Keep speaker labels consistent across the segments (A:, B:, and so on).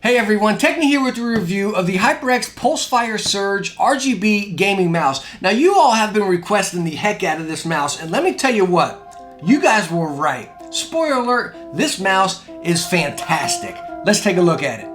A: Hey everyone, Techni here with a review of the HyperX Pulsefire Surge RGB gaming mouse. Now you all have been requesting the heck out of this mouse, and let me tell you what, you guys were right. Spoiler alert, this mouse is fantastic. Let's take a look at it.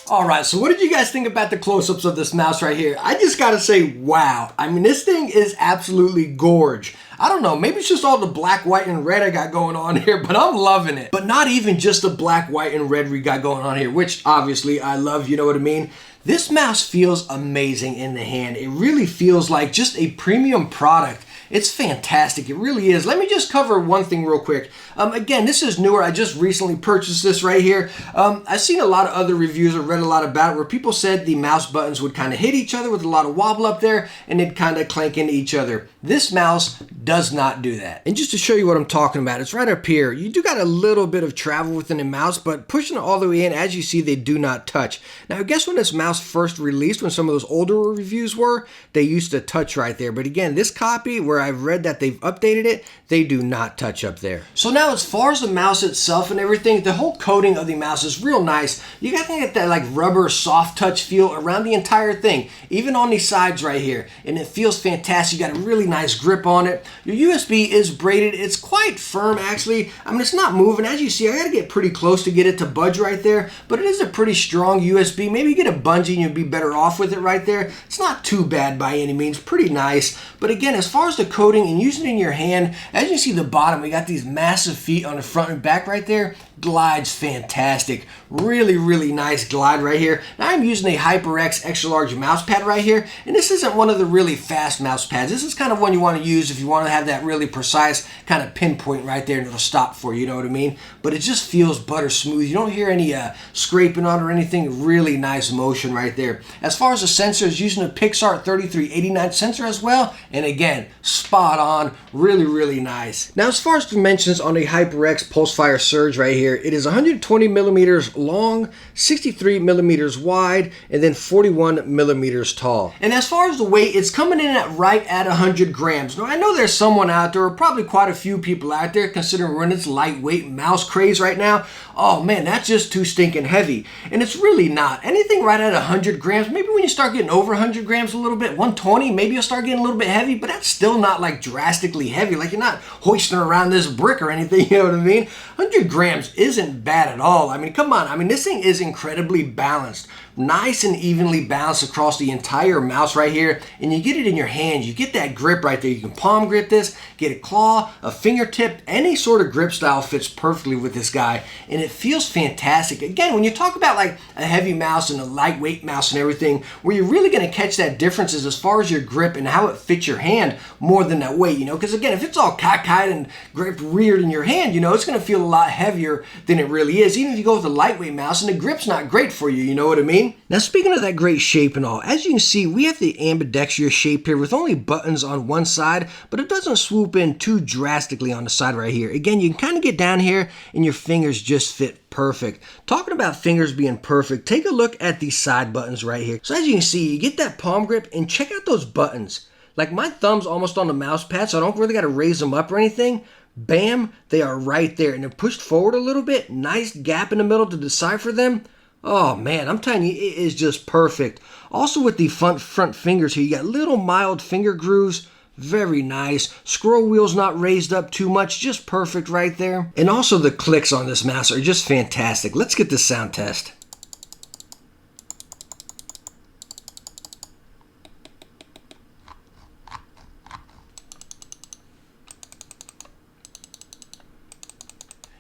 A: Alright, so what did you guys think about the close-ups of this mouse right here? I just gotta say, wow. I mean, this thing is absolutely gorge. I don't know, maybe it's just all the black, white, and red I got going on here, but I'm loving it. But not even just the black, white, and red we got going on here, which obviously I love, you know what I mean? This mouse feels amazing in the hand. It really feels like just a premium product. It's fantastic, it really is. Let me just cover one thing real quick. Again, this is newer. I just recently purchased this right here. I've seen a lot of other reviews or read a lot about it where people said the mouse buttons would kind of hit each other with a lot of wobble up there and they'd kind of clank into each other. This mouse does not do that. And just to show you what I'm talking about, it's right up here. You do got a little bit of travel within the mouse, but pushing it all the way in, as you see, they do not touch. Now, I guess when this mouse first released, when some of those older reviews were, they used to touch right there. But again, this copy, where I've read that they've updated it, they do not touch up there. So now as far as the mouse itself and everything, the whole coating of the mouse is real nice. You got to get that like rubber soft touch feel around the entire thing, even on these sides right here. And it feels fantastic. You got a really nice grip on it. Your USB is braided. It's quite firm actually. I mean, it's not moving. As you see, I got to get pretty close to get it to budge right there, but it is a pretty strong USB. Maybe you get a bungee and you'll be better off with it right there. It's not too bad by any means. Pretty nice. But again, as far as the coating and using it in your hand, as you see the bottom, we got these massive feet on the front and back right there. Glides fantastic. Really, really nice glide right here. Now I'm using a HyperX extra large mouse pad right here, and this isn't one of the really fast mouse pads. This is kind of one you want to use if you want to have that really precise kind of pinpoint right there and it'll stop for you, you know what I mean? But it just feels butter smooth. You don't hear any scraping on or anything. Really nice motion right there. As far as the sensors, using a Pixar 3389 sensor as well, and again, spot on. Really, really nice. Now as far as dimensions on a HyperX Pulsefire Surge right here, it is 120 millimeters long, 63 millimeters wide, and then 41 millimeters tall. And as far as the weight, it's coming in right at 100 grams. Now I know there's someone out there, or probably quite a few people out there, considering we're in this lightweight mouse craze right now. Oh man, that's just too stinking heavy. And it's really not. Anything right at 100 grams, maybe when you start getting over 100 grams a little bit, 120, maybe you'll start getting a little bit heavy, but that's still not like drastically heavy. Like you're not hoisting around this brick or anything, you know what I mean? 100 grams isn't bad at all. I mean, come on. I mean, this thing is incredibly balanced. Nice and evenly balanced across the entire mouse right here. And you get it in your hand. You get that grip right there. You can palm grip this, get a claw, a fingertip. Any sort of grip style fits perfectly with this guy. And it feels fantastic. Again, when you talk about like a heavy mouse and a lightweight mouse and everything, where you're really going to catch that difference is as far as your grip and how it fits your hand more than that weight, you know? Because again, if it's all cockeyed and gripped weird in your hand, you know, it's going to feel a lot heavier than it really is. Even if you go with a lightweight mouse and the grip's not great for you, you know what I mean? Now speaking of that great shape and all, as you can see, we have the ambidextrous shape here with only buttons on one side, but it doesn't swoop in too drastically on the side right here. Again, you can kind of get down here and your fingers just fit perfect. Talking about fingers being perfect, take a look at these side buttons right here. So as you can see, you get that palm grip and check out those buttons. Like my thumb's almost on the mouse pad, so I don't really got to raise them up or anything. Bam, they are right there and they're pushed forward a little bit. Nice gap in the middle to decipher them. Oh man, I'm telling you, it is just perfect. Also with the front fingers here, you got little mild finger grooves. Very nice. Scroll wheel's not raised up too much, just perfect right there. And also the clicks on this mouse are just fantastic. Let's get this sound test.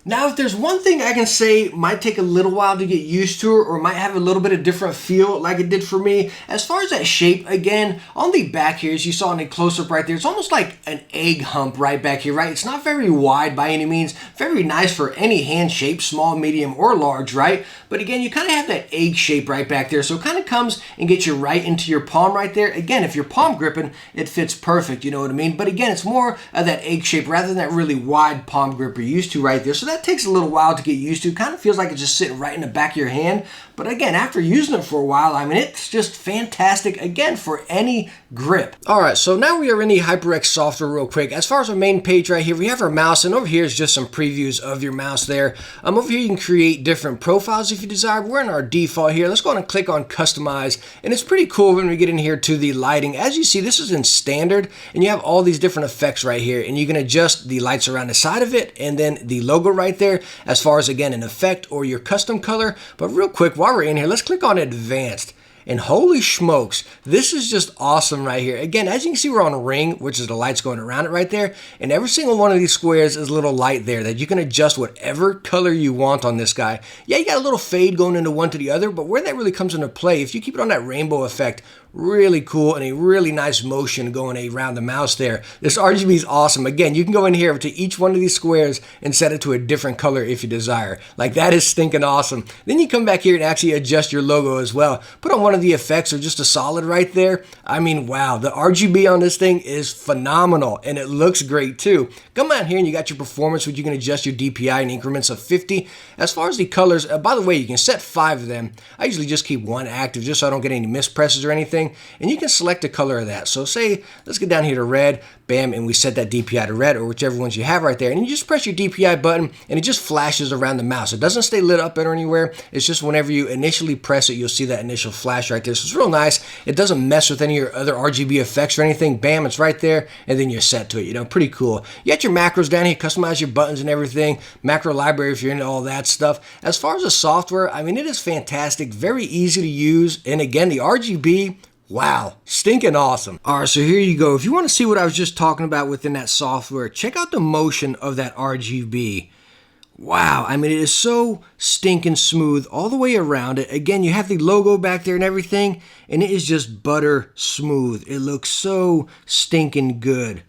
A: Now, if there's one thing I can say might take a little while to get used to or might have a little bit of different feel like it did for me, as far as that shape, again, on the back here, as you saw in the close-up right there, it's almost like an egg hump right back here, right? It's not very wide by any means, very nice for any hand shape, small, medium, or large, right? But again, you kind of have that egg shape right back there, so it kind of comes and gets you right into your palm right there. Again, if you're palm gripping, it fits perfect, you know what I mean? But again, it's more of that egg shape rather than that really wide palm grip you're used to right there. So that takes a little while to get used to. Kind of feels like it's just sitting right in the back of your hand. But again, after using it for a while, I mean, it's just fantastic, again, for any grip. All right, so now we are in the HyperX software real quick. As far as our main page right here, we have our mouse, and over here is just some previews of your mouse there. Over here, you can create different profiles if you desire. We're in our default here. Let's go ahead and click on Customize, and it's pretty cool when we get in here to the lighting. As you see, this is in standard, and you have all these different effects right here, and you can adjust the lights around the side of it, and then the logo right there, as far as, again, an effect or your custom color. But real quick, while we're in here, let's click on Advanced. And holy smokes, this is just awesome right here. Again, as you can see, we're on a ring, which is the lights going around it right there. And every single one of these squares is a little light there that you can adjust whatever color you want on this guy. Yeah, you got a little fade going into one to the other, but where that really comes into play, if you keep it on that rainbow effect, really cool and a really nice motion going around the mouse there. This RGB is awesome. Again, you can go in here to each one of these squares and set it to a different color if you desire. Like, that is stinking awesome. Then you come back here and actually adjust your logo as well. Put on one of the effects or just a solid right there. I mean, wow, the RGB on this thing is phenomenal and it looks great too. Come out here and you got your performance, which you can adjust your DPI in increments of 50. As far as the colors, by the way, you can set 5 of them. I usually just keep one active just so I don't get any mispresses or anything. And you can select a color of that. So say, let's get down here to red, bam, and we set that DPI to red or whichever ones you have right there. And you just press your DPI button and it just flashes around the mouse. It doesn't stay lit up or anywhere. It's just whenever you initially press it, you'll see that initial flash right there. So it's real nice. It doesn't mess with any of your other RGB effects or anything. Bam, it's right there. And then you're set to it, you know, pretty cool. You got your macros down here, customize your buttons and everything. Macro library if you're into all that stuff. As far as the software, I mean, it is fantastic. Very easy to use. And again, the RGB, wow, stinking awesome. All right, so here you go. If you want to see what I was just talking about within that software, check out the motion of that RGB. Wow, I mean, it is so stinking smooth all the way around it. Again, you have the logo back there and everything, and it is just butter smooth. It looks so stinking good.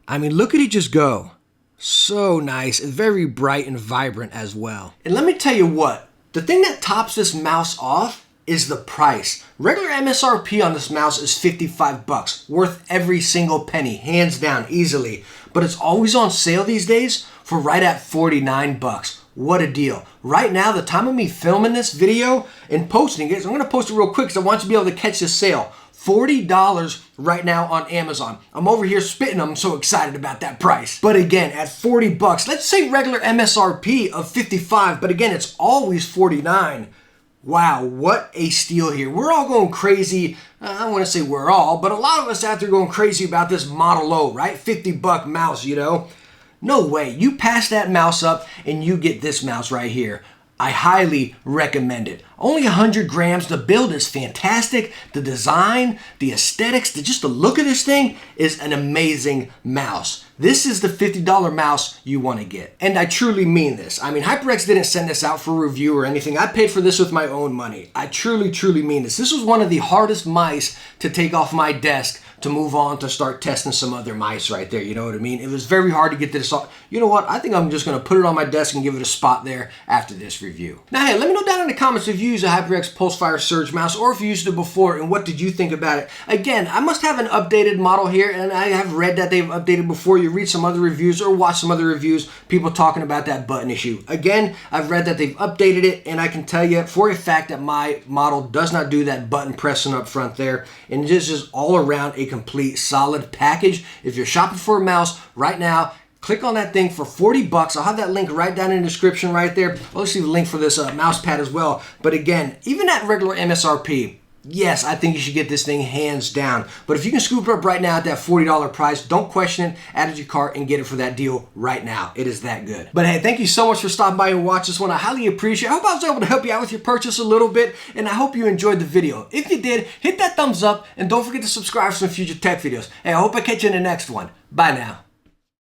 A: I mean, look at it just go. So nice, and very bright and vibrant as well. And let me tell you what, the thing that tops this mouse off is the price. Regular MSRP on this mouse is 55 bucks, worth every single penny, hands down, easily. But it's always on sale these days for right at 49 bucks. What a deal. Right now, the time of me filming this video and posting it, so I'm gonna post it real quick because I want you to be able to catch this sale. $40 right now on Amazon. I'm over here spitting. I'm so excited about that price. But again, at 40 bucks, let's say regular MSRP of 55, but again, it's always 49. Wow, what a steal here. We're all going crazy. I don't want to say we're all, but a lot of us out there going crazy about this Model O, right? 50 buck mouse, you know? No way. You pass that mouse up and you get this mouse right here. I highly recommend it. Only 100 grams. The build is fantastic. The design, the aesthetics, just the look of this thing is an amazing mouse. This is the $50 mouse you want to get. And I truly mean this. I mean, HyperX didn't send this out for review or anything. I paid for this with my own money. I truly, truly mean this. This was one of the hardest mice to take off my desk to move on to start testing some other mice right there. You know what I mean? It was very hard to get this off. You know what? I think I'm just going to put it on my desk and give it a spot there after this review. Now, hey, let me know down in the comments if you use a HyperX Pulsefire Surge mouse or if you used it before and what did you think about it. Again, I must have an updated model here and I have read that they've updated before. You read some other reviews or watch some other reviews, people talking about that button issue. Again, I've read that they've updated it and I can tell you for a fact that my model does not do that button pressing up front there, and it is just all around a complete solid package. If you're shopping for a mouse right now, click on that thing for 40 bucks. I'll have that link right down in the description right there. I'll also leave a link for this mouse pad as well. But again, even at regular MSRP, yes, I think you should get this thing hands down. But if you can scoop it up right now at that $40 price, don't question it, add it to your cart and get it for that deal right now. It is that good. But hey, thank you so much for stopping by and watching this one. I highly appreciate it. I hope I was able to help you out with your purchase a little bit, and I hope you enjoyed the video. If you did, hit that thumbs up and don't forget to subscribe for some future tech videos. Hey, I hope I catch you in the next one. Bye now.